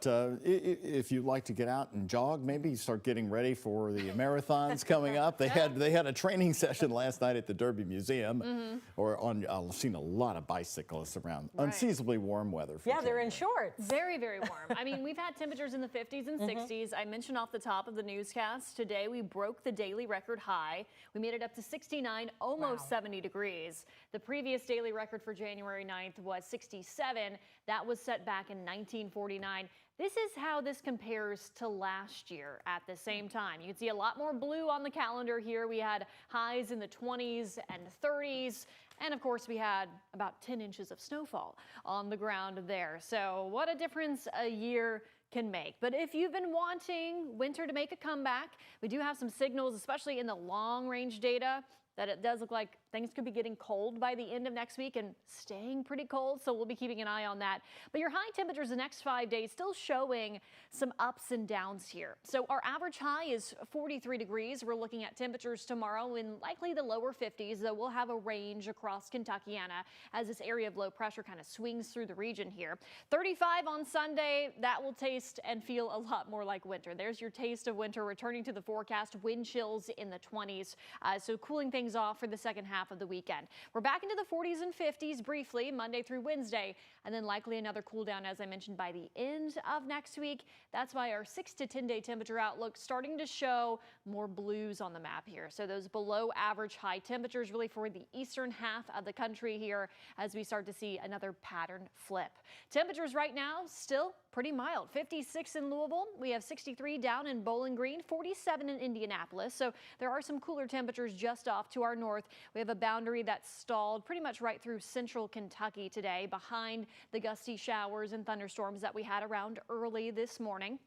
But if you like to get out and jog, maybe start getting ready for the marathons coming up. They had a training session last night at the Derby Museum, I've seen a lot of bicyclists around. Right. Unseasonably warm weather. Yeah, they're in shorts. Very, very warm. I mean, we've had temperatures in the 50s and 60s. I mentioned off the top of the newscast, today we broke the daily record high. We made it up to 69, almost 70 degrees. The previous daily record for January 9th was 67. That was set back in 1949. This is how this compares to last year at the same time. You can see a lot more blue on the calendar here. We had highs in the 20s and 30s. And of course, we had about 10 inches of snowfall on the ground there. So what a difference a year can make. But if you've been wanting winter to make a comeback, we do have some signals, especially in the long range data, that it does look like things could be getting cold by the end of next week and staying pretty cold. So we'll be keeping an eye on that. But your high temperatures the next 5 days still showing some ups and downs here. So our average high is 43 degrees. We're looking at temperatures tomorrow in likely the lower 50s, though we'll have a range across Kentuckiana as this area of low pressure kind of swings through the region here. 35 on Sunday, that will taste and feel a lot more like winter. There's your taste of winter returning to the forecast. Wind chills in the 20s, so cooling things off for the second half of the weekend. We're back into the 40s and 50s briefly Monday through Wednesday, and then likely another cool down, as I mentioned, by the end of next week. That's why our 6 to 10 day temperature outlook starting to show more blues on the map here. So those below average high temperatures really for the eastern half of the country here as we start to see another pattern flip. Temperatures right now still pretty mild. 56 in Louisville. We have 63 down in Bowling Green, 47 in Indianapolis. So there are some cooler temperatures just off to our north. We have a boundary that's stalled pretty much right through central Kentucky today behind the gusty showers and thunderstorms that we had around early this morning.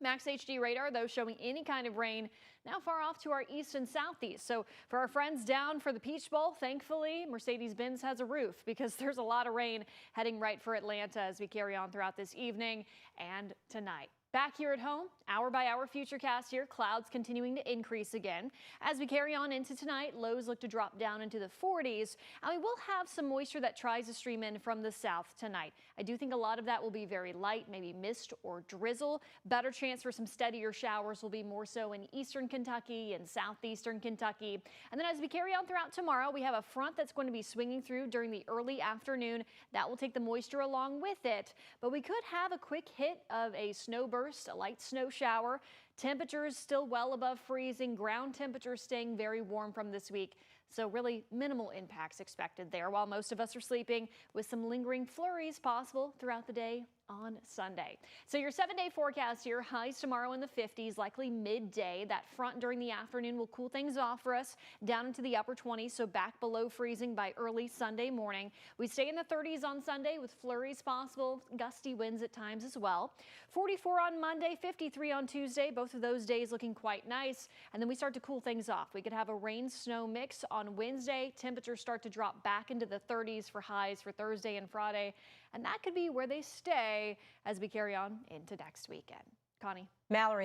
Max HD radar, though, showing any kind of rain now far off to our east and southeast. So for our friends down for the Peach Bowl, thankfully, Mercedes-Benz has a roof because there's a lot of rain heading right for Atlanta as we carry on throughout this evening and tonight. Back here at home, hour by hour futurecast here, clouds continuing to increase again. As we carry on into tonight, lows look to drop down into the 40s, and we will have some moisture that tries to stream in from the south tonight. I do think a lot of that will be very light, maybe mist or drizzle. Better chance for some steadier showers will be more so in eastern Kentucky and southeastern Kentucky. And then as we carry on throughout tomorrow, we have a front that's going to be swinging through during the early afternoon. That will take the moisture along with it, but we could have a quick hit of a snowbird, a light snow shower. Temperatures still well above freezing. Ground temperatures staying very warm from this week. So really minimal impacts expected there while most of us are sleeping, with some lingering flurries possible throughout the day on Sunday. So your 7-day forecast here, highs tomorrow in the 50s, likely midday. That front during the afternoon will cool things off for us down into the upper 20s, so back below freezing by early Sunday morning. We stay in the 30s on Sunday with flurries possible, gusty winds at times as well. 44 on Monday, 53 on Tuesday, both of those days looking quite nice. And then we start to cool things off. We could have a rain-snow mix on Wednesday. Temperatures start to drop back into the 30s for highs for Thursday and Friday. And that could be where they stay as we carry on into next weekend. Connie. Mallory.